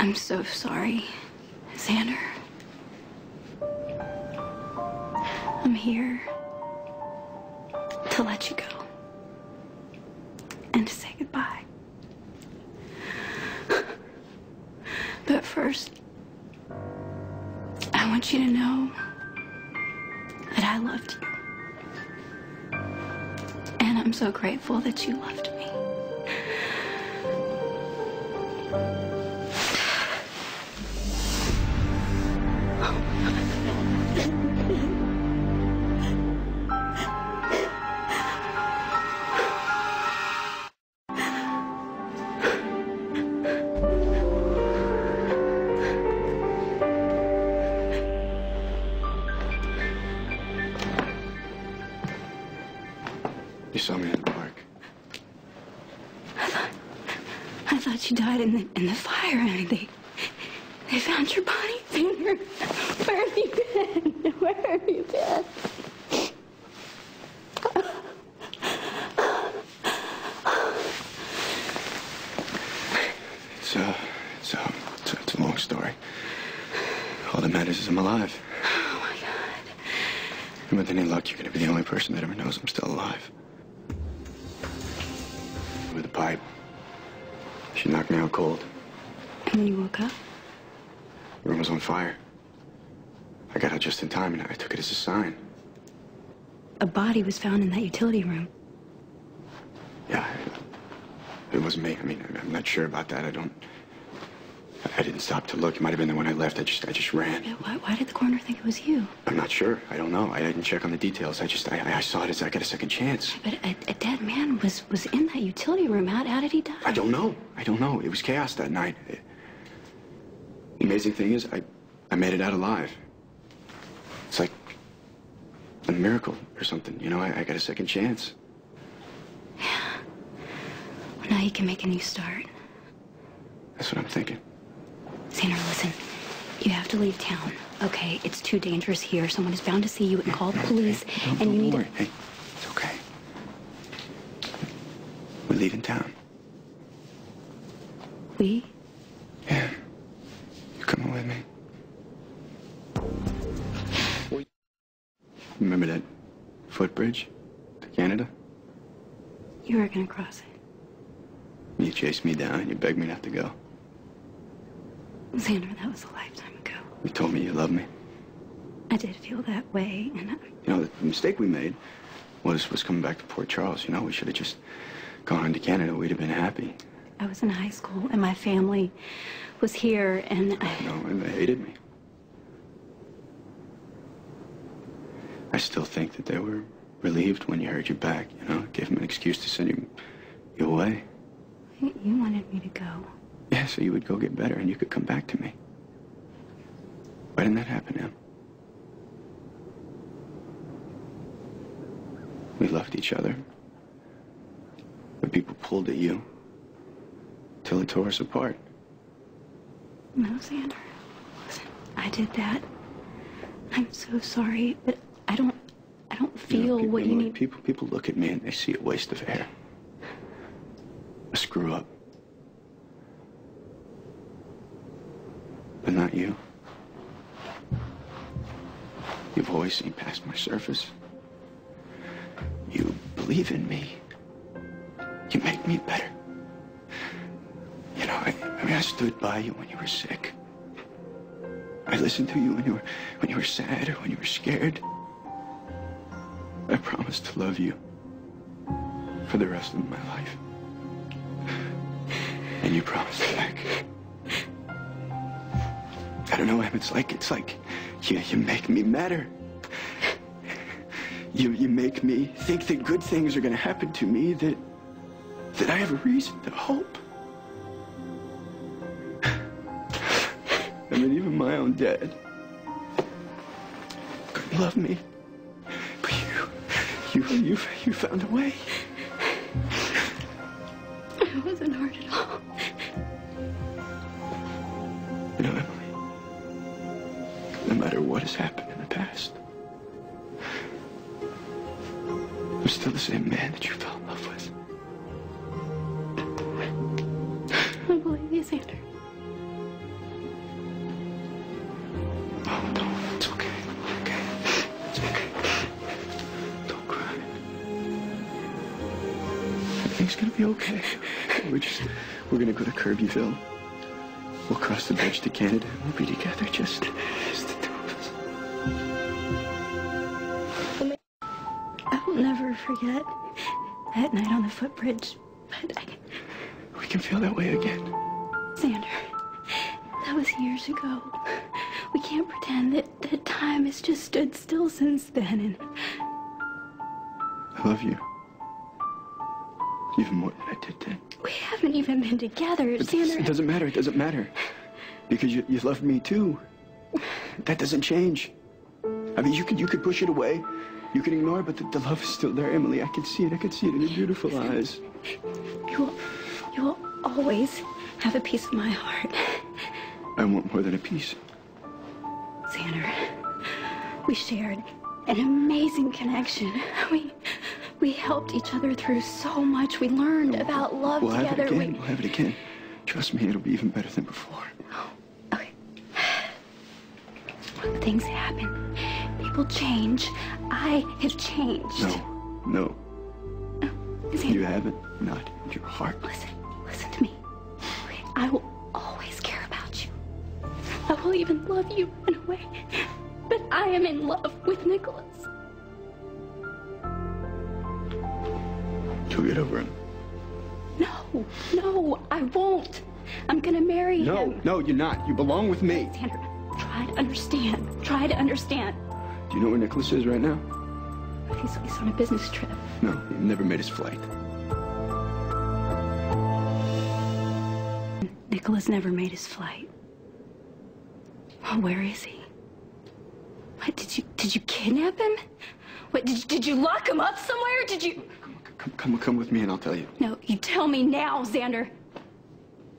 I'm so sorry, Xander. I'm here to let you go and to say goodbye. But first, I want you to know that I loved you. And I'm so grateful that you loved me. You saw me in the park. I thought you died in the fire. I mean, they found your body, Xander. Where have you been? Where have you been? It's a long story. All that matters is I'm alive. Oh, my God. And with any luck, you're going to be the only person that ever knows I'm still alive. With a pipe. She knocked me out cold. And when you woke up? The room was on fire. I got out just in time, and I took it as a sign. A body was found in that utility room. Yeah, it wasn't me. I mean, I'm not sure about that. I didn't stop to look. It might have been that when I left, I just ran. Yeah, why did the coroner think it was you? I'm not sure. I don't know. I didn't check on the details. I saw it as I got a second chance. But a dead man was in that utility room. How did he die? I don't know. It was chaos that night. The amazing thing is, I made it out alive. It's like a miracle or something. You know, I got a second chance. Yeah. Well, now you can make a new start. That's what I'm thinking. Xander, listen. You have to leave town, okay? It's too dangerous here. Someone is bound to see you and call the police, Hey, and you need to... Hey, it's okay. We're leaving town. We? Yeah. You coming with me? Remember that footbridge to Canada? You were gonna cross it. You chased me down and you begged me not to go. Xander, that was a lifetime ago. You told me you loved me. I did feel that way, and You know, the mistake we made was coming back to Port Charles. You know, we should have just gone on to Canada. We'd have been happy. I was in high school, and my family was here, and No, and they hated me. I still think that they were relieved when you heard you're back, you know? It gave them an excuse to send you away. You wanted me to go. Yeah, so you would go get better and you could come back to me. Why didn't that happen, Em? We loved each other. But people pulled at you till it tore us apart. No, Xander. Listen, I did that. I'm so sorry, but I don't feel what you need. People look at me and they see a waste of air. A screw up. But not you. You've always seen past my surface. You believe in me. You make me better. You know, I stood by you when you were sick. I listened to you when you were sad or when you were scared. I promised to love you for the rest of my life. And you promised back. I don't know, Em, it's like you make me matter. You make me think that good things are gonna happen to me, that I have a reason to hope. I mean, even my own dad couldn't love me. But you found a way. It wasn't hard at all. You know, Emily, no matter what has happened in the past, I'm still the same man that you fell in love with. I believe you, Xander. Everything's gonna be okay. We're gonna go to Kirbyville. We'll cross the bridge to Canada, and we'll be together, just the two of us. I'll never forget that night on the footbridge, but We can feel that way again. Xander, that was years ago. We can't pretend that time has just stood still since then, and I love you. Even more than I did then. we haven't even been together, But Xander. it doesn't matter, it doesn't matter. Because you loved me too. That doesn't change. I mean, you could push it away. You can ignore it, but the love is still there, Emily. I can see it. I can see it in your beautiful eyes. You will always have a piece of my heart. I want more than a piece. Xander, we shared an amazing connection. We helped each other through so much. We learned about love We'll together. have it again. We'll have it again. Trust me, it'll be even better than before. Okay. Things happen. People change. I have changed. No. Xander, You haven't. Not in your heart. Listen to me. Okay, I will always care about you. I will even love you in a way. But I am in love with Nicholas. You'll get over him. No, I won't. I'm gonna marry him. No, you're not. You belong with me. Xander, try to understand. Try to understand. Do you know where Nicholas is right now? He's on a business trip. No, he never made his flight. Nicholas never made his flight. Oh, where is he? What, did you kidnap him? What, did you lock him up somewhere? Did you? Come with me and I'll tell you. No, you tell me now, Xander.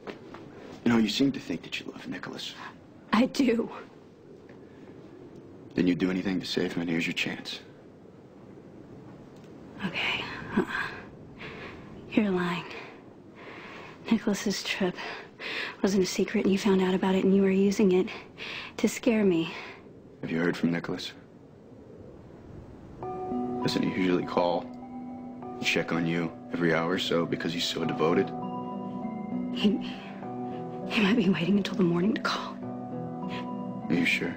You know, you seem to think that you love Nicholas. I do. Then you'd do anything to save him, and here's your chance. Okay. You're lying. Nicholas's trip wasn't a secret, and you found out about it, and you were using it to scare me. Have you heard from Nicholas? Doesn't he usually call and check on you every hour or so because he's so devoted? He might be waiting until the morning to call. Are you sure?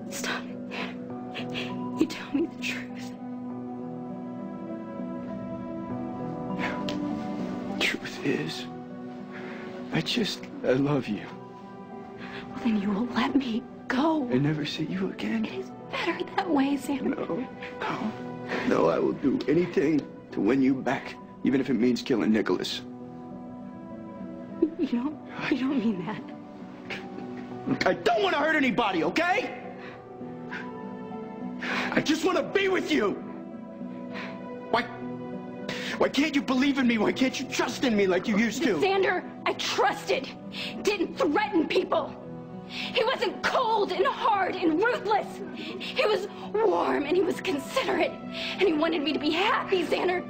Stop. You tell me the truth. Truth is, I love you. Well, then you will let me go. I never see you again. It is better that way, Xander. No, I will do anything to win you back, even if it means killing Nicholas. You don't mean that. I don't want to hurt anybody, okay? I just want to be with you. Why can't you believe in me? Why can't you trust in me like you used to? Xander, I trusted. Didn't threaten people. He wasn't cold and hard and ruthless. He was warm and he was considerate. And he wanted me to be happy, Xander.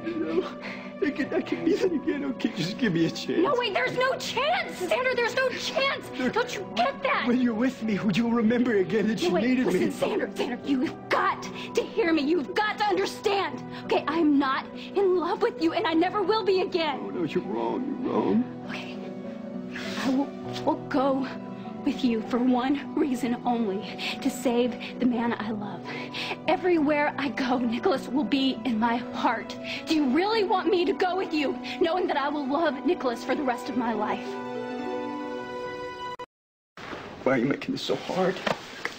I can be that again, okay? Just give me a chance. No, wait, there's no chance, Xander. There's no chance. Don't you get that? When you're with me, would you remember again that you needed me? Listen, Xander, you've got to hear me. You've got to understand. Okay, I'm not in love with you, and I never will be again. No, you're wrong. You're wrong. Okay, I will go with you for one reason only, to save the man I love. Everywhere I go, Nicholas will be in my heart. Do you really want me to go with you, knowing that I will love Nicholas for the rest of my life? Why are you making this so hard?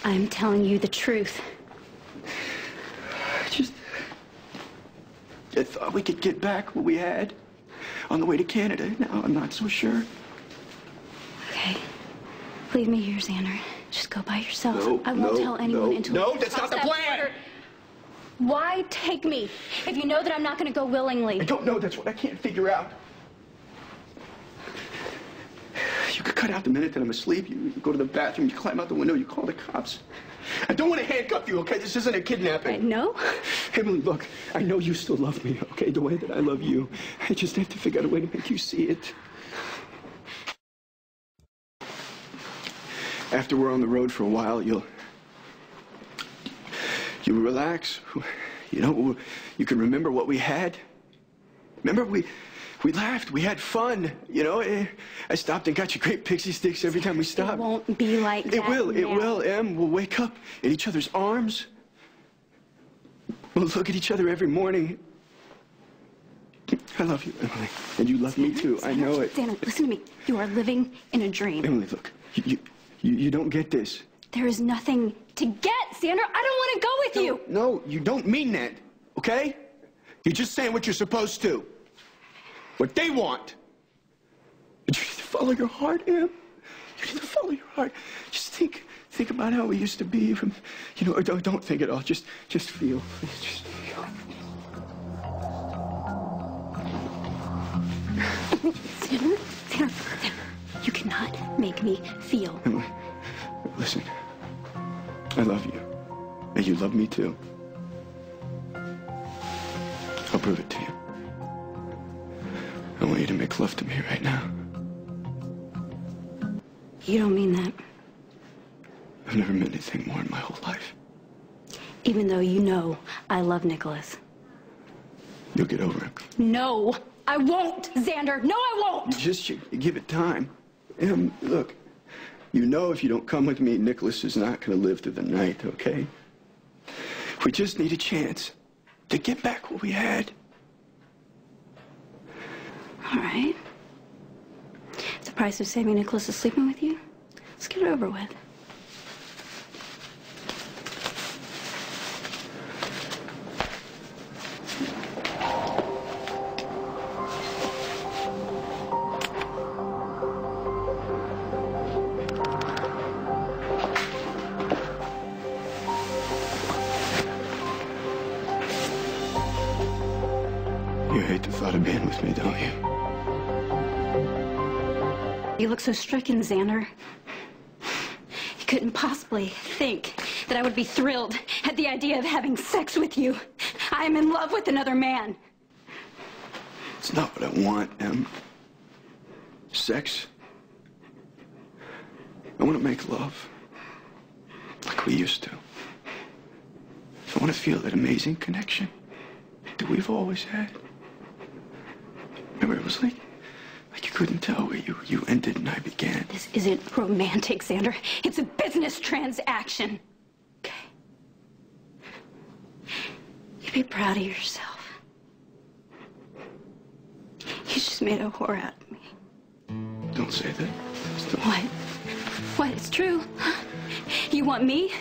I'm telling you the truth. I thought we could get back what we had on the way to Canada. Now I'm not so sure. Okay. Leave me here, Xander. Just go by yourself. No, I won't tell anyone until... No, that's not the plan! Order. Why take me if you know that I'm not going to go willingly? I don't know. That's what I can't figure out. You could cut out the minute that I'm asleep. You go to the bathroom, you climb out the window, you call the cops. I don't want to handcuff you, okay? This isn't a kidnapping. No? Emily, look, I know you still love me, okay? The way that I love you. I just have to figure out a way to make you see it. After we're on the road for a while, you'll relax. You know, you can remember what we had. Remember, we laughed, we had fun, you know? I stopped and got you great pixie sticks every time we stopped. It won't be like that. It will, Em. We'll wake up in each other's arms. We'll look at each other every morning. I love you, Emily. And you love me too. I know it. Xander, listen to me. You are living in a dream. Emily, look. You don't get this. There is nothing to get, Xander. I don't want to go with you. No, you don't mean that, okay? You're just saying what you're supposed to. What they want. But you need to follow your heart, Em. You need to follow your heart. Just think about how we used to be from, you know, or don't think at all. Just feel. Just feel. Xander, you cannot make me feel. Emily, listen. I love you. And you love me too. I'll prove it to you. I want you to make love to me right now. You don't mean that. I've never meant anything more in my whole life. Even though you know I love Nicholas. You'll get over it. No, I won't, Xander. No, I won't. You give it time. Look, you know if you don't come with me, Nicholas is not going to live through the night, okay? We just need a chance to get back what we had. All right. It's the price of saving Nicholas is sleeping with you. Let's get it over with. You hate the thought of being with me, don't you? You look so stricken, Xander. You couldn't possibly think that I would be thrilled at the idea of having sex with you. I am in love with another man. It's not what I want, Em. Sex. I want to make love. Like we used to. I want to feel that amazing connection that we've always had. Remember, it was like you couldn't tell where you ended and I began. This isn't romantic, Xander. It's a business transaction. Okay? You be proud of yourself. You just made a whore out of me. Don't say that. What? What? It's true. You want me?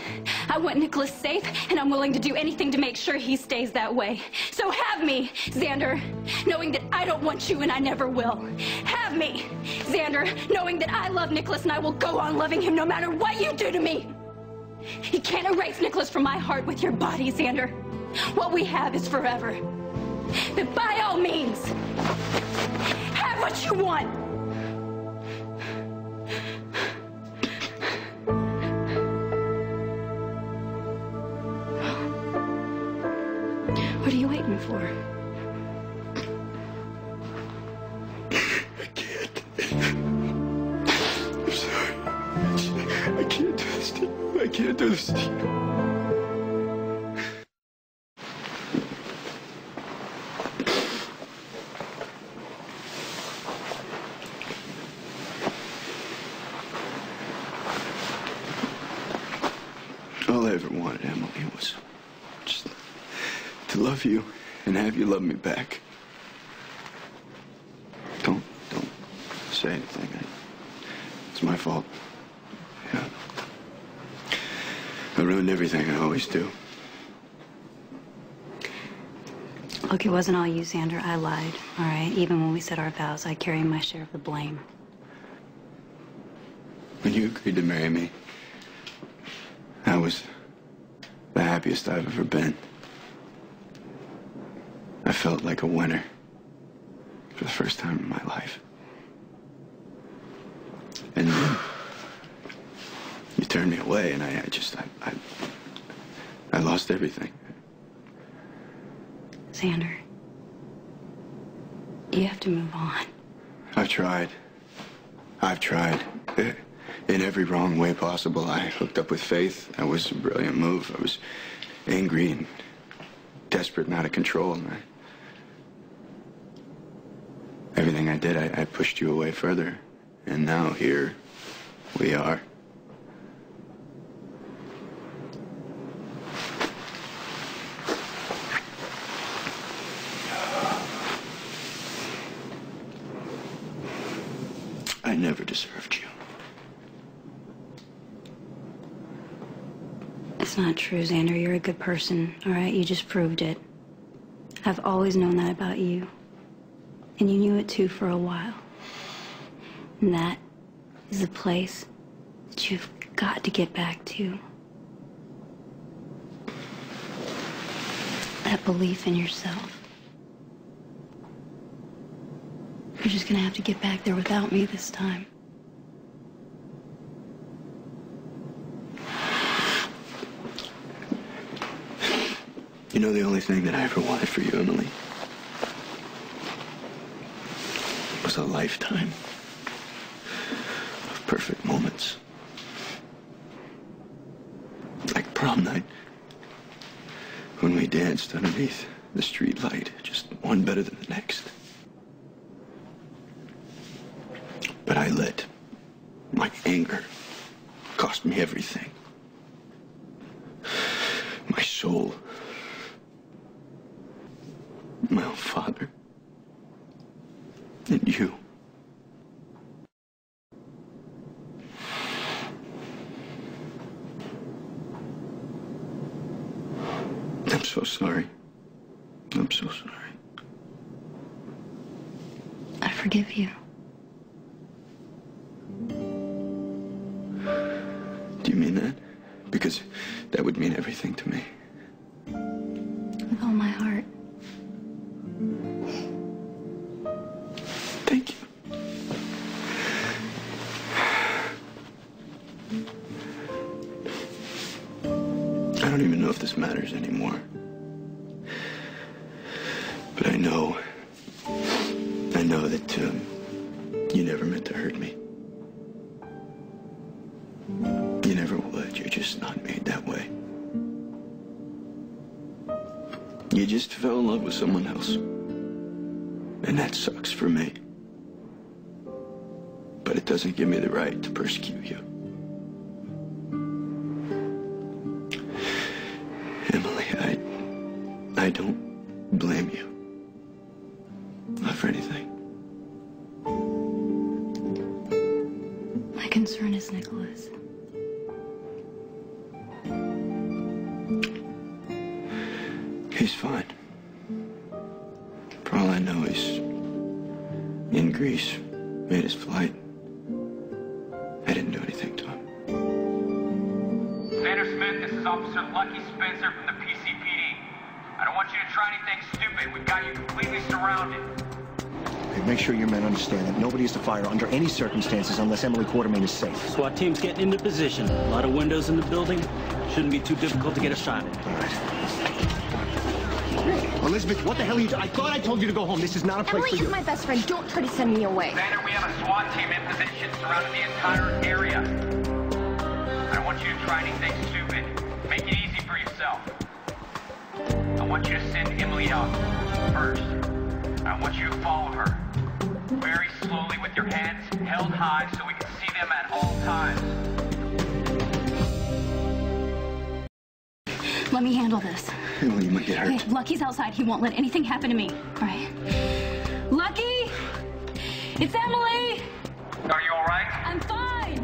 I want Nicholas safe, and I'm willing to do anything to make sure he stays that way. So have me, Xander, knowing that I don't want you and I never will. Have me, Xander, knowing that I love Nicholas and I will go on loving him no matter what you do to me. You can't erase Nicholas from my heart with your body, Xander. What we have is forever. But by all means, have what you want. What are you waiting for? I can't. I'm sorry. I can't do this to you. I can't do this to you. All I ever wanted, Emily, was just to love you and have you love me back. Don't say anything. It's my fault. Yeah. I ruined everything. I always do. Look, it wasn't all you, Xander. I lied, all right? Even when we said our vows, I carry my share of the blame. When you agreed to marry me, I was the happiest I've ever been. I felt like a winner for the first time in my life. And then you turned me away, and I lost everything. Xander, you have to move on. I've tried. In every wrong way possible. I hooked up with Faith. That was a brilliant move. I was angry and desperate and out of control. And I did, I pushed you away further. And now here we are. I never deserved you. It's not true, Xander. You're a good person, all right? You just proved it. I've always known that about you. And you knew it too for a while. And that is the place that you've got to get back to. That belief in yourself. You're just gonna have to get back there without me this time. You know, the only thing that I ever wanted for you, Emily, was a lifetime of perfect moments. Like prom night, when we danced underneath the street light, just one better than the next. But I let my anger cost me everything. My soul. My own father. And you. I'm so sorry. I'm so sorry. I forgive you. Do you mean that? Because that would mean everything to me. With all my heart. Thank you. I don't even know if this matters anymore. But I know that you never meant to hurt me. You never would. You're just not made that way. You just fell in love with someone else. And that sucks for me. But it doesn't give me the right to persecute you. Emily, I don't blame you. Not for anything. My concern is Nicholas. He's fine. For all I know, he's in Greece, made his flight. I didn't do anything to him. Xander Smith, this is Officer Lucky Spencer from the PCPD. I don't want you to try anything stupid. We've got you completely surrounded. Okay, make sure your men understand that nobody is to fire under any circumstances unless Emily Quartermain is safe. SWAT team's getting into position. A lot of windows in the building. Shouldn't be too difficult to get a shot at. All right. Elizabeth, what the hell are you doing? I thought I told you to go home. This is not a place Emily for you. is my best friend. Don't try to send me away. Xander, we have a SWAT team in position surrounding the entire area. I don't want you to try anything stupid. Make it easy for yourself. I want you to send Emily out first. I want you to follow her. Very slowly with your hands held high so we can see them at all times. Let me handle this. Emily, you might get hurt. Okay, Lucky's outside. He won't let anything happen to me. All right. Lucky! It's Emily! Are you all right? I'm fine.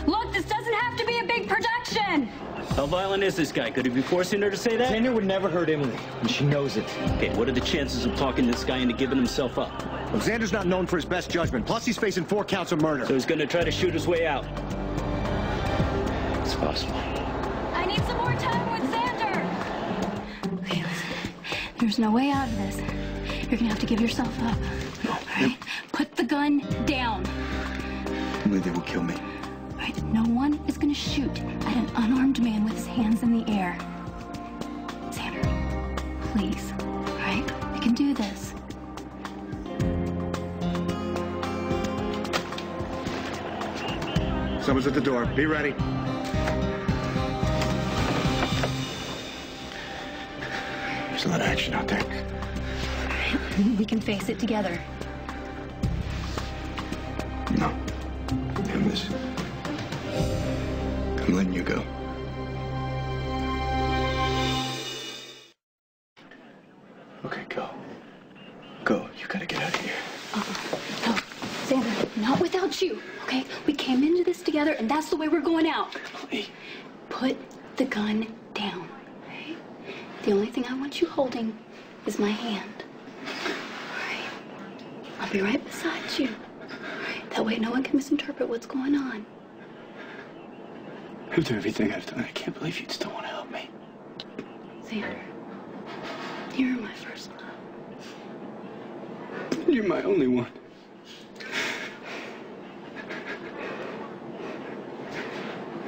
Look, this doesn't have to be a big production. How violent is this guy? Could he be forcing her to say that? Xander would never hurt Emily, and she knows it. Okay, what are the chances of talking this guy into giving himself up? Well, Xander's not known for his best judgment. Plus, he's facing 4 counts of murder. So he's gonna try to shoot his way out. It's possible. I need some more time with Xander. Okay, listen. There's no way out of this. You're gonna have to give yourself up. No. All right? Put the gun down. Emily, they will kill me. All right? No one is gonna shoot at an unarmed man with his hands in the air. Xander, please. All right? We can do this. Someone's at the door. Be ready. There's a lot of action out there. We can face it together. Okay, go. Go. You gotta get out of here. No, Xander, not without you, okay? We came into this together, and that's the way we're going out. Emily. Put the gun down, okay? The only thing I want you holding is my hand. All right? I'll be right beside you. All right? That way no one can misinterpret what's going on. After everything I've done, I can't believe you'd still want to help me. Xander, you're my first love. You're my only one.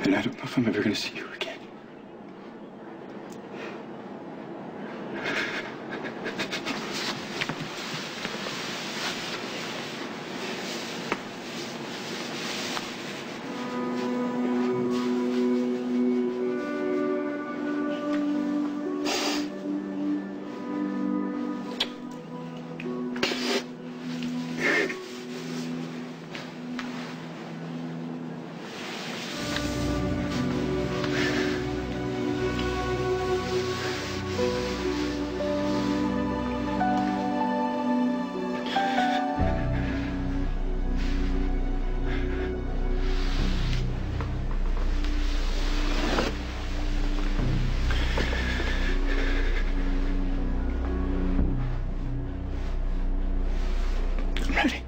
And I don't know if I'm ever going to see you again. Ready?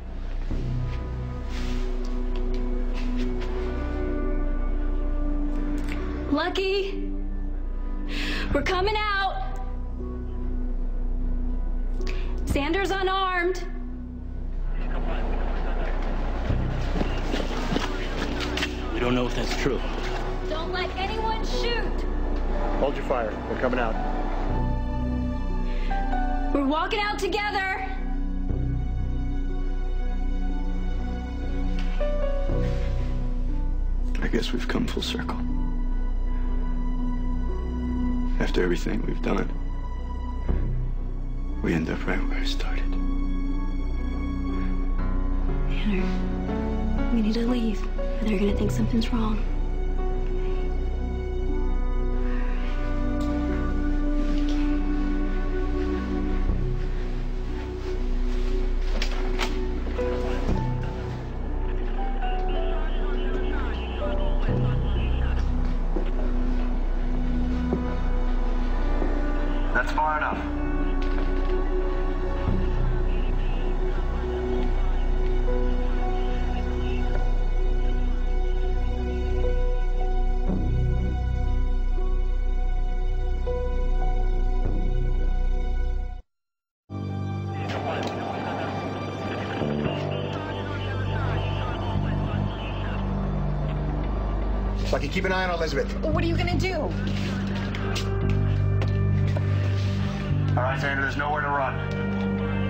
Lucky, we're coming out. Xander's unarmed. We don't know if that's true. Don't let anyone shoot. Hold your fire. We're coming out. We're walking out together. I guess we've come full circle. After everything we've done, we end up right where I started. Xander, we need to leave, or they're gonna think something's wrong. That's far enough. Lucky, keep an eye on Elizabeth. What are you gonna do? All right, Xander, there's nowhere to run.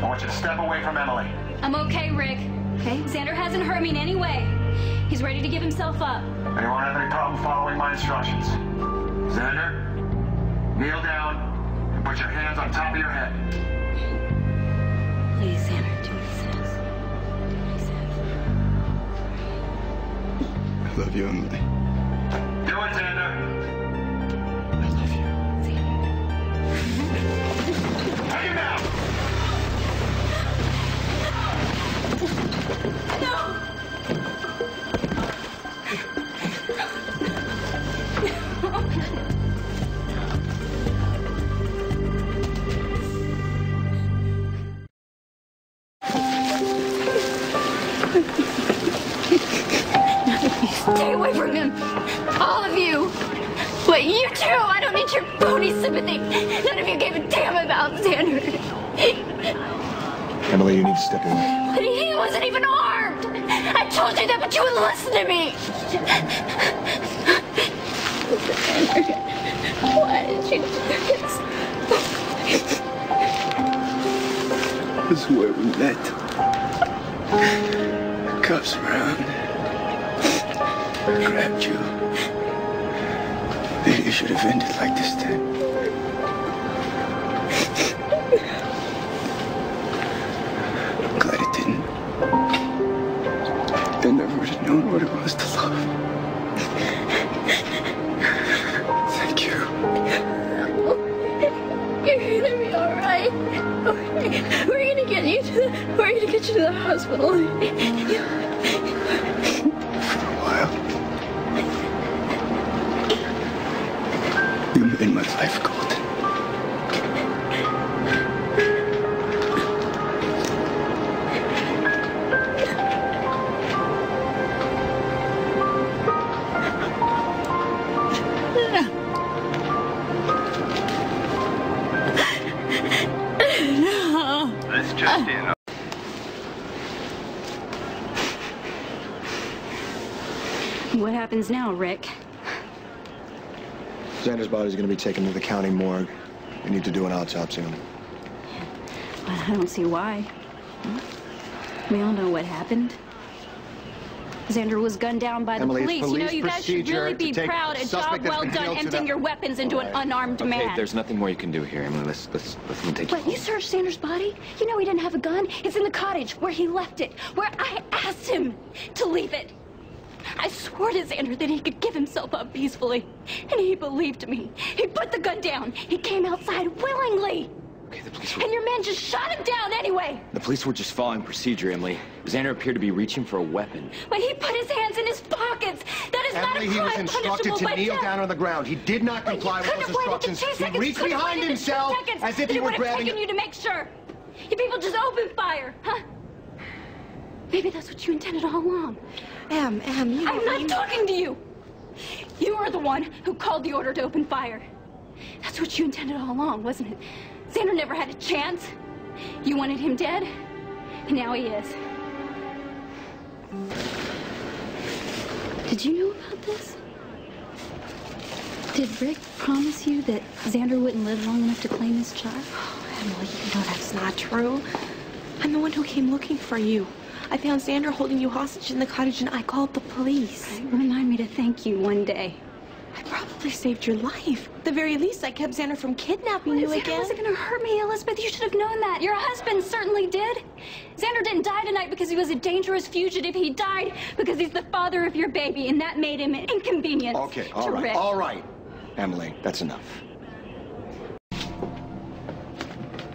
I want you to step away from Emily. I'm okay, Rick. Okay? Xander hasn't hurt me in any way. He's ready to give himself up. And you won't have any problem following my instructions. Xander, kneel down and put your hands on top of your head. Please, Xander, do what he says. Do what he says. I love you, Emily. Do it, Xander. I love you. Take him down. Stay away from him. All of you. But you too. I don't need your phony sympathy. None of you gave a damn about Xander. Emily, you need to step away. But he wasn't even armed. I told you that, but you wouldn't listen to me. Xander, why did you do this? This is where we met. The cops around. I grabbed you. Maybe it should have ended like this then. I'm glad it didn't. I never would have known what it was to love. Thank you. You're gonna be alright. to get you to the hospital. For a while, you made my life golden. This just in. What happens now, Rick? Xander's body's going to be taken to the county morgue. We need to do an autopsy on him. Well, I don't see why. We all know what happened. Xander was gunned down by the Emily, police. You know, you guys should really be proud. A job well done, emptying your weapons into an unarmed man. Okay, there's nothing more you can do here, Emily. Let's take you What, you searched Xander's body? You know he didn't have a gun. It's in the cottage where he left it, where I asked him to leave it. I swore to Xander that he could give himself up peacefully, and he believed me. He put the gun down. He came outside willingly. Okay, the police were... And your man just shot him down anyway. The police were just following procedure, Emily. Xander appeared to be reaching for a weapon. When he put his hands in his pockets, that is not a Emily, he was crime instructed punishable to by kneel death. down on the ground. He did not comply with those instructions. He reached behind himself as if he were grabbing... you to make sure. You people just open fire, huh? Maybe that's what you intended all along. Em, you... I'm not talking to you. You were the one who called the order to open fire. That's what you intended all along, wasn't it? Xander never had a chance. You wanted him dead, and now he is. Did you know about this? Did Rick promise you that Xander wouldn't live long enough to claim his child? Oh, Emily, you know that's not true. I'm the one who came looking for you. I found Xander holding you hostage in the cottage, and I called the police. Remind me to thank you one day. I probably saved your life. At the very least, I kept Xander from kidnapping you Xander again. wasn't going to hurt me, Elizabeth. You should have known that. Your husband certainly did. Xander didn't die tonight because he was a dangerous fugitive. He died because he's the father of your baby, and that made him an inconvenience. Okay, to Rick. all right. Emily, that's enough.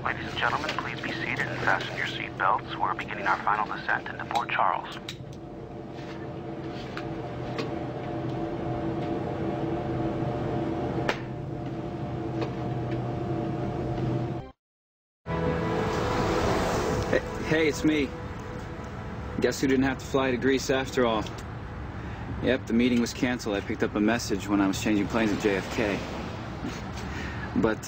Ladies and gentlemen, please be seated and fasten your seat belts. We're beginning our final descent into Port Charles. Hey, it's me. Guess who didn't have to fly to Greece after all? Yep, the meeting was canceled. I picked up a message when I was changing planes at JFK. But,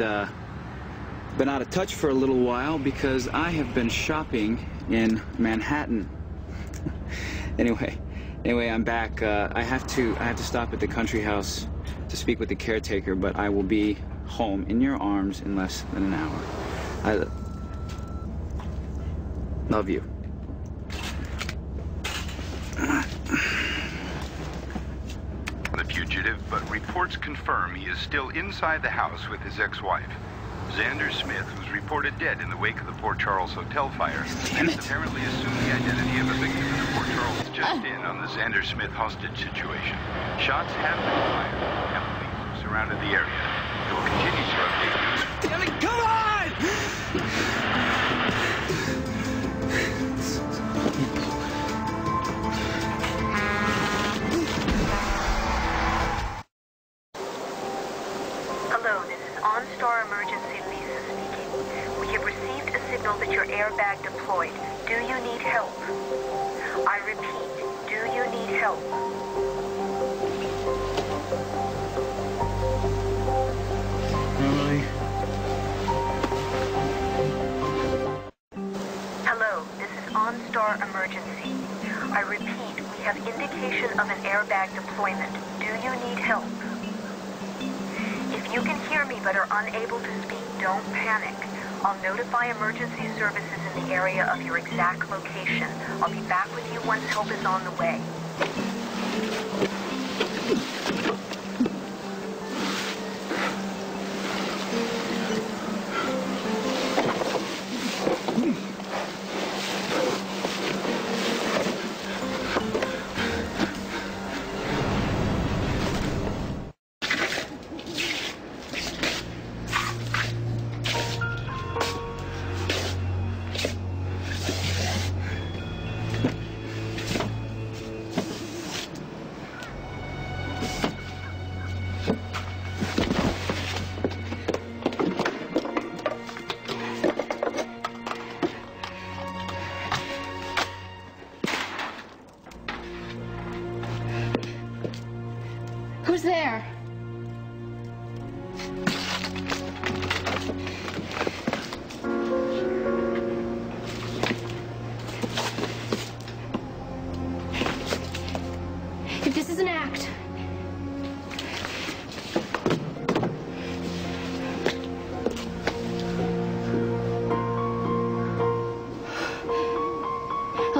been out of touch for a little while because I have been shopping in Manhattan. Anyway, I'm back. I have to stop at the country house to speak with the caretaker, but I will be home in your arms in less than an hour. I love you. The fugitive, but reports confirm he is still inside the house with his ex-wife. Xander Smith was reported dead in the wake of the Port Charles hotel fire. Damn it. And apparently assumed the identity of a victim in the Port Charles. Just in on the Xander Smith hostage situation. Shots have been fired, and police have surrounded the area. They will continue to update news. Damn it, come on! Hello, this is OnStar Emergency Lisa speaking. We have received a signal that your airbag deployed. Do you need help? I repeat, do you need help? Emily? Hello, this is OnStar Emergency. I repeat, we have indication of an airbag deployment. Do you need help? If you can hear me but are unable to speak, don't panic. I'll notify emergency services in the area of your exact location. I'll be back with you once help is on the way.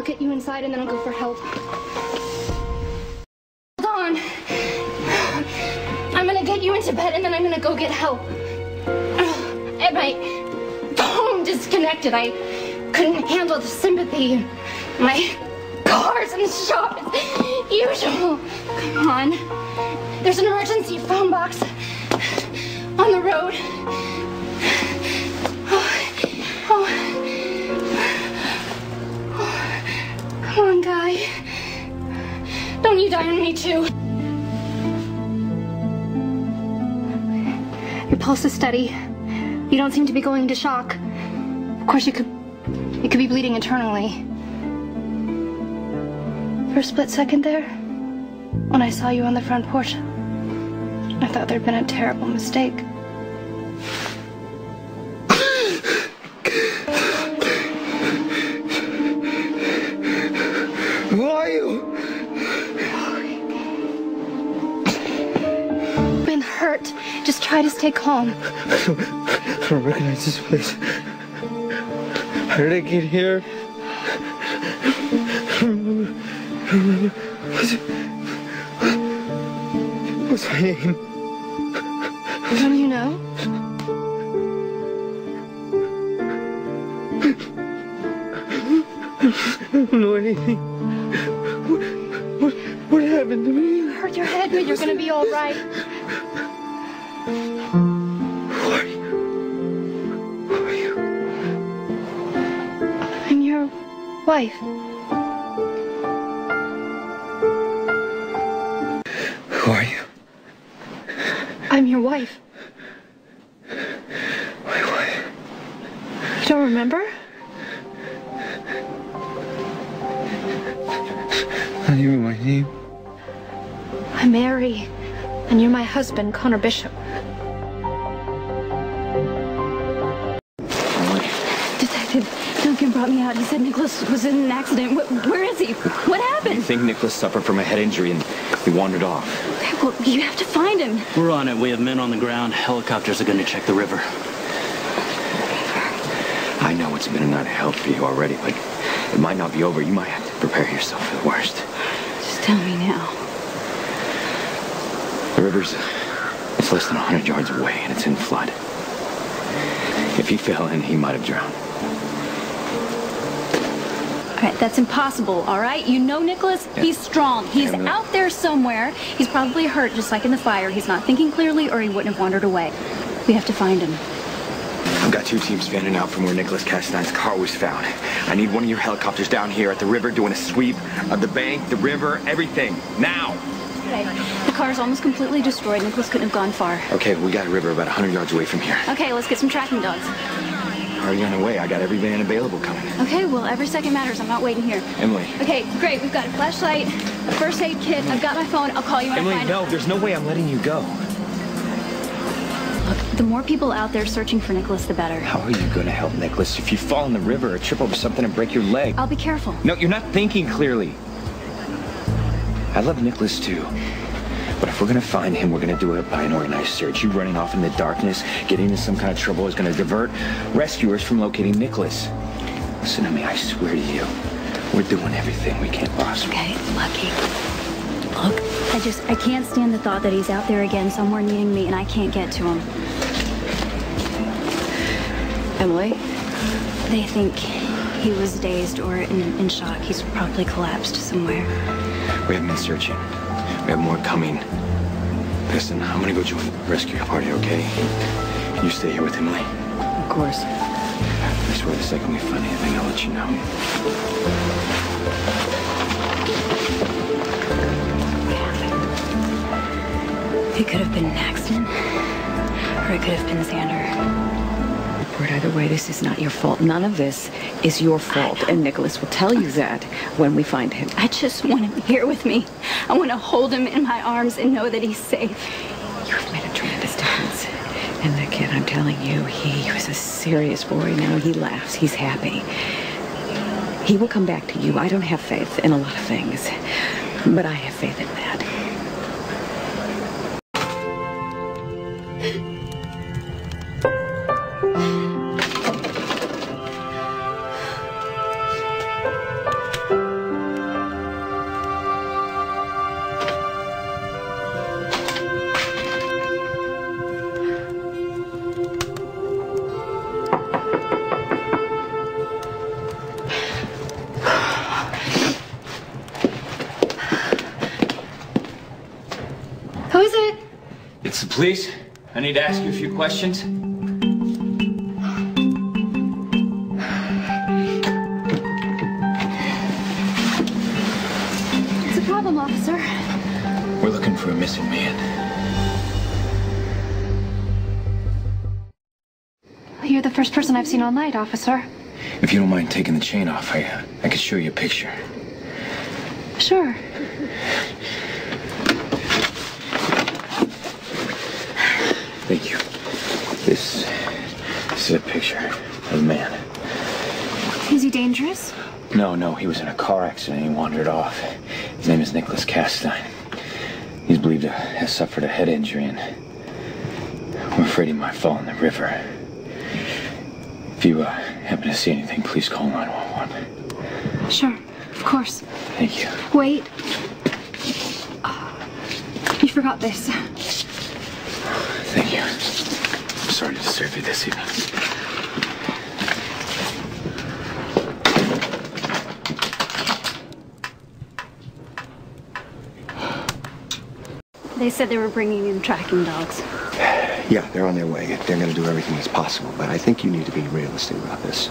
I'll get you inside and then I'll go for help. Hold on. I'm gonna get you into bed and then I'm gonna go get help. And my phone disconnected. I couldn't handle the sympathy. My car's in the shop as usual. Come on. There's an emergency phone box on the road. Come on, Guy. Don't you die on me, too. Your pulse is steady. You don't seem to be going into shock. Of course, you could be bleeding internally. For a split second there, when I saw you on the front porch, I thought there'd been a terrible mistake. Who are you? Been hurt. Just try to stay calm. I don't recognize this place. How did I get here? What's my name? Don't you know? I don't know anything. What happened to me? You hurt your head, but you're gonna be all right. Who are you? Who are you? I'm your wife. Who are you? I'm your wife. My wife. You don't remember? Not even my name. I'm Mary, and you're my husband, Connor Bishop. Detective Duncan brought me out. He said Nicholas was in an accident. Where is he? What happened? We think Nicholas suffered from a head injury and he wandered off. Okay, well, you have to find him. We're on it. We have men on the ground. Helicopters are going to check the river. I know it's been a night of hell for you already, but it might not be over. You might have to prepare yourself for the worst. Just tell me now. The river's it's less than 100 yards away and it's in flood. If he fell in, he might have drowned. All right, that's impossible, all right? You know Nicholas? Yeah. He's strong. He's out there somewhere. He's probably hurt, just like in the fire. He's not thinking clearly or he wouldn't have wandered away. We have to find him. I've got 2 teams fanning out from where Nicholas Castane's car was found. I need one of your helicopters down here at the river doing a sweep of the bank, the river, everything. Now! Okay. The car's almost completely destroyed. Nicholas couldn't have gone far. Okay, we got a river about 100 yards away from here. Okay, let's get some tracking dogs. Already on the way. I got every van available coming. Okay, well, every second matters. I'm not waiting here. Emily. Okay, great. We've got a flashlight, a first aid kit. I've got my phone. I'll call you when I find Emily, no, there's no way I'm letting you go. Look, the more people out there searching for Nicholas, the better. How are you going to help Nicholas if you fall in the river or trip over something and break your leg? I'll be careful. No, you're not thinking clearly. I love Nicholas too. But if we're going to find him, we're going to do it by an organized search. You running off in the darkness, getting into some kind of trouble is going to divert rescuers from locating Nicholas. Listen to me, I swear to you, we're doing everything we can possibly. Okay, Lucky. Look, I can't stand the thought that he's out there again somewhere needing me and I can't get to him. Emily? They think he was dazed or in shock. He's probably collapsed somewhere. We have been searching. We have more coming. Listen, I'm gonna go join the rescue party, okay? You stay here with Emily. Of course. I swear the second we find anything, I'll let you know. It could have been an accident, or it could have been Xander. But either way, this is not your fault. None of this is your fault, and Nicholas will tell you that when we find him. I just want him here with me. I want to hold him in my arms and know that he's safe. You've made a tremendous difference. And the kid, I'm telling you, he was a serious boy. Now he laughs. He's happy. He will come back to you. I don't have faith in a lot of things, but I have faith in that. Please, I need to ask you a few questions. What's the problem, officer? We're looking for a missing man. You're the first person I've seen all night, officer. If you don't mind taking the chain off, I could show you a picture. Sure. Thank you. This is a picture of a man. Is he dangerous? No, he was in a car accident and he wandered off. His name is Nicholas Castine. He's believed to have suffered a head injury and we're afraid he might fall in the river. If you happen to see anything, please call 911. Sure, of course. Thank you. Wait. You forgot this. Thank you. I'm sorry to disturb you this evening. They said they were bringing in tracking dogs. Yeah, they're on their way. They're going to do everything that's possible, but I think you need to be realistic about this.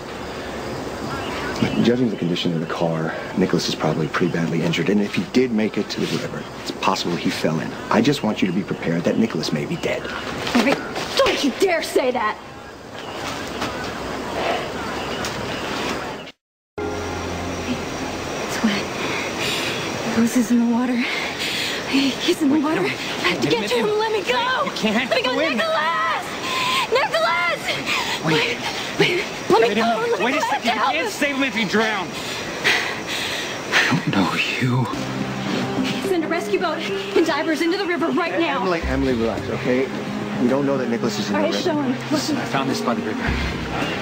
Look, judging the condition of the car, Nicholas is probably pretty badly injured, and if he did make it to the river, it's possible he fell in. I just want you to be prepared that Nicholas may be dead. Rick, don't you dare say that! It's wet. Nicholas is in the water. He's in the water. I have to get to him. Let me go. You can't. Let me go. Nicholas! Nicholas! Wait. Let me go. Wait a second. You can't save him if you drown. I don't know you. Send a rescue boat and divers into the river right now. Emily, relax, okay? We don't know that Nicholas is in the river. Show him. Listen, I found this by the river.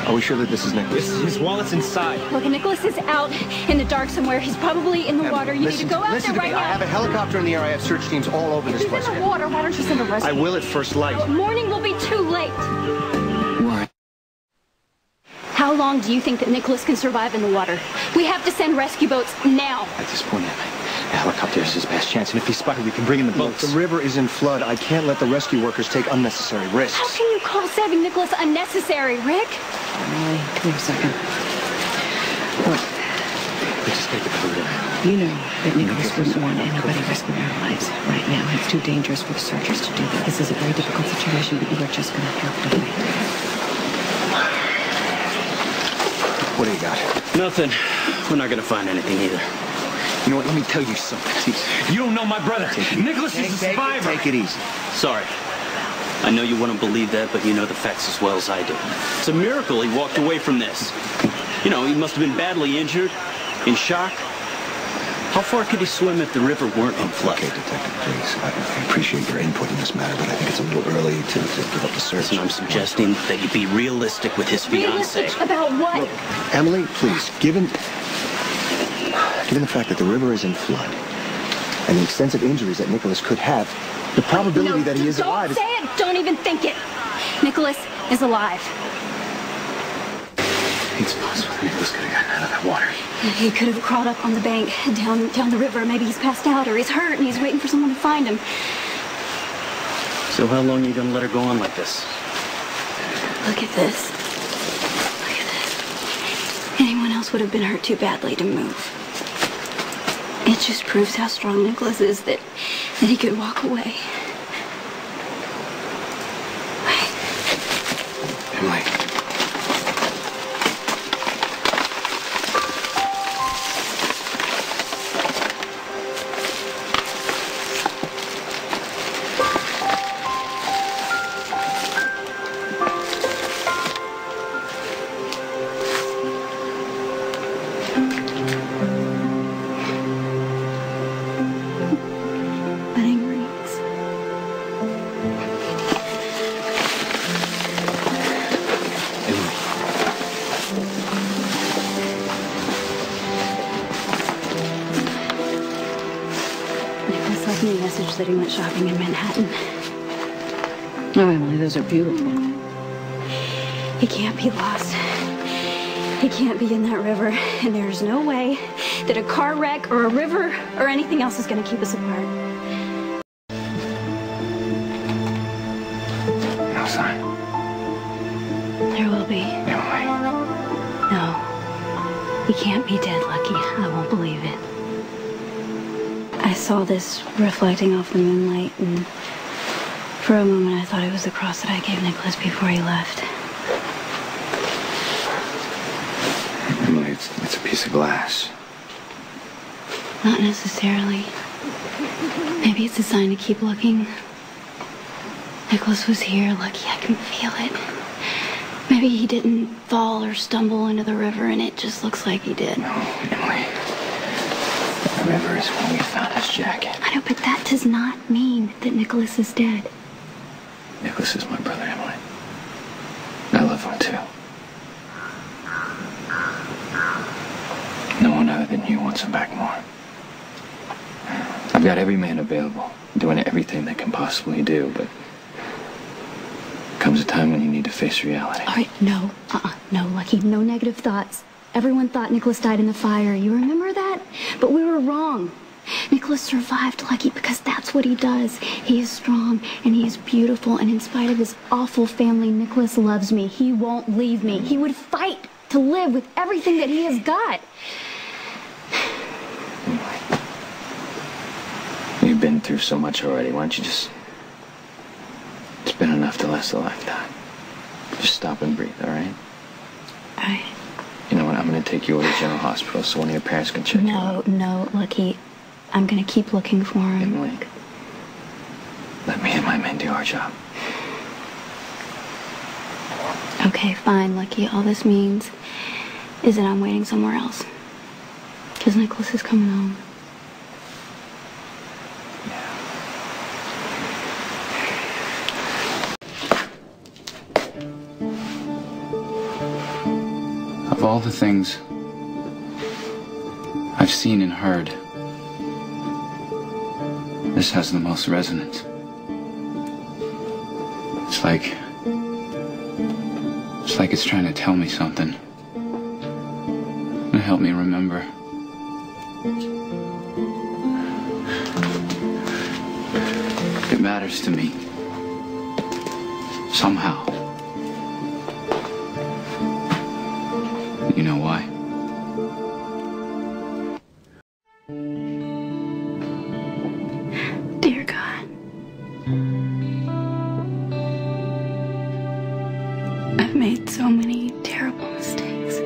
Are we sure that this is Nicholas? His wallet's inside. Look, Nicholas is out in the dark somewhere. He's probably in the water. You need to go out there right now. I have a helicopter in the air. I have search teams all over this place. He's in the water. Why don't you send a rescue? I will at first light. Morning will be too late. Why? How long do you think that Nicholas can survive in the water? We have to send rescue boats now. At this point, a helicopter is his best chance, and if he's spotted, we can bring in the boats. The river is in flood. I can't let the rescue workers take unnecessary risks. How can you call saving Nicholas unnecessary, Rick? Emily, wait a second. Look, We just gotta get to the river. you know that Nicholas wouldn't want anybody risking their lives right now. It's too dangerous for the searchers to do that. This is a very difficult situation, but you are just going to have to wait. What do you got? Nothing. We're not gonna find anything either. You know what? Let me tell you something. You don't know my brother. Nicholas is a survivor. Take it easy. Sorry. I know you wouldn't believe that, but you know the facts as well as I do. It's a miracle he walked away from this. You know, he must have been badly injured, in shock. How far could he swim if the river weren't in flood? Okay, Detective, please. I appreciate your input in this matter, but I think it's a little early to give up the search. Listen, I'm suggesting that you be realistic with his fiancée. Realistic about what? Look, Emily, please, given the fact that the river is in flood and the extensive injuries that Nicholas could have, the probability that he is alive is... Don't say it! Don't even think it! Nicholas is alive. It's possible Nicholas could have gotten out of that water. He could have crawled up on the bank, down the river. Maybe he's passed out or he's hurt and he's waiting for someone to find him. So how long are you gonna let her go on like this? Look at this. Look at this. Anyone else would have been hurt too badly to move. It just proves how strong Nicholas is that he could walk away. Emily. Wedding rings. Nicholas left me a message that he went shopping in Manhattan. Oh, Emily, those are beautiful. He can't be lost. He can't be in that river, and there's no way that a car wreck or a river or anything else is going to keep us apart. There will be. Emily. No. He can't be dead, Lucky. I won't believe it. I saw this reflecting off the moonlight, and for a moment I thought it was the cross that I gave Nicholas before he left. Emily, it's a piece of glass. Not necessarily. Maybe it's a sign to keep looking. Nicholas was here, Lucky. I can feel it. Maybe he didn't fall or stumble into the river, and it just looks like he did. No, Emily. The river is when we found his jacket. I know, but that does not mean that Nicholas is dead. Nicholas is my brother, Emily. I love him too. No one other than you wants him back more. I've got every man available, doing everything they can possibly do, but comes a time when you need to face reality. All right, no. No, Lucky. No negative thoughts. Everyone thought Nicholas died in the fire. You remember that? But we were wrong. Nicholas survived, Lucky, because that's what he does. He is strong, and he is beautiful, and in spite of his awful family, Nicholas loves me. He won't leave me. He would fight to live with everything that he has got. You've been through so much already. Why don't you just... It's been enough to last a lifetime. Just stop and breathe, all right? You know what? I'm going to take you over to General Hospital so one of your parents can check you out. No, Lucky. I'm going to keep looking for him. Emily, let me and my men do our job. Okay, fine, Lucky. All this means is that I'm waiting somewhere else. Because Nicholas is coming home. Of all the things I've seen and heard, this has the most resonance. It's like it's trying to tell me something and help me remember. It matters to me somehow. You know why? Dear God, I've made so many terrible mistakes.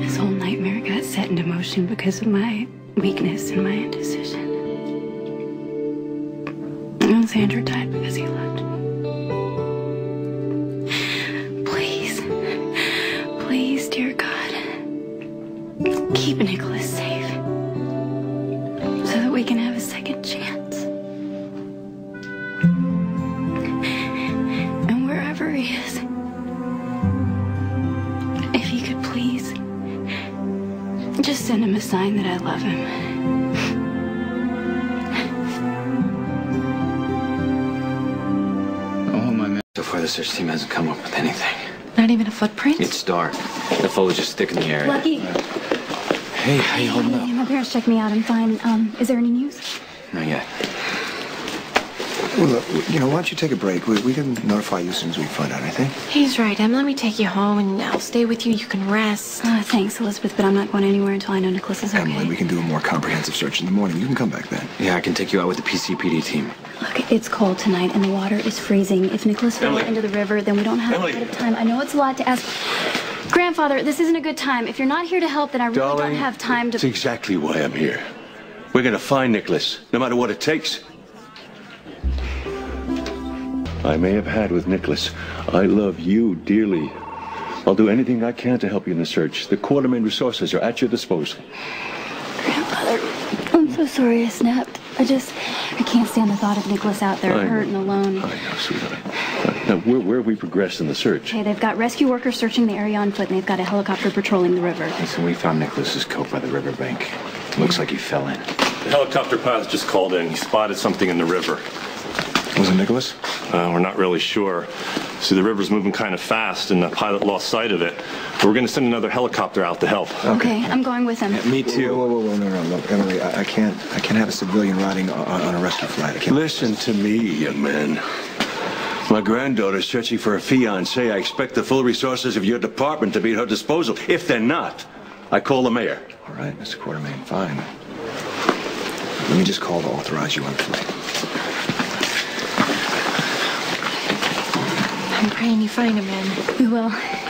This whole nightmare got set into motion because of my weakness and my indecision. And Sandra died because he left me. Please, dear God, keep Nicholas safe so that we can have a second chance. And wherever he is, if you could please just send him a sign that I love him. Oh, my man. So far, the search team hasn't come up with anything. Not even a footprint? It's dark. The foliage is thick in the area. Lucky. Hey, how you holding up? My parents checked me out. I'm fine. Is there any news? Not yet. Well, look, why don't you take a break? We can notify you as soon as we find out anything. He's right, Em. Let me take you home, and I'll stay with you. You can rest. Thanks, Elizabeth, but I'm not going anywhere until I know Nicholas is okay. Emily, we can do a more comprehensive search in the morning. You can come back then. Yeah, I can take you out with the PCPD team. Look, it's cold tonight, and the water is freezing. If Nicholas fell into the river, then we don't have a lot of time. I know it's a lot to ask. Grandfather, this isn't a good time. If you're not here to help, then I really don't have time to... That's exactly why I'm here. We're going to find Nicholas, no matter what it takes. I may have had with Nicholas. I love you dearly. I'll do anything I can to help you in the search. The Quartermain resources are at your disposal. Grandfather, I'm so sorry I snapped. I can't stand the thought of Nicholas out there hurt and alone. I know, sweetheart. Now, where have we progressed in the search? Okay, they've got rescue workers searching the area on foot, and they've got a helicopter patrolling the river. Listen, we found Nicholas's coat by the riverbank. Looks like he fell in. The helicopter pilot just called in. He spotted something in the river. Was it Nicholas? We're not really sure. See, the river's moving kind of fast, and the pilot lost sight of it. But we're going to send another helicopter out to help. Okay, I'm going with him. Yeah, me too. Whoa, no, look, Emily, I can't have a civilian riding on a rescue flight. I can't. Listen to me, young man. My My granddaughter's searching for a fiancé. I expect the full resources of your department to be at her disposal. If they're not, I call the mayor. All right, Mr. Quartermain, fine. Let me just call to authorize you on the flight. I'm praying you find him, man. We will.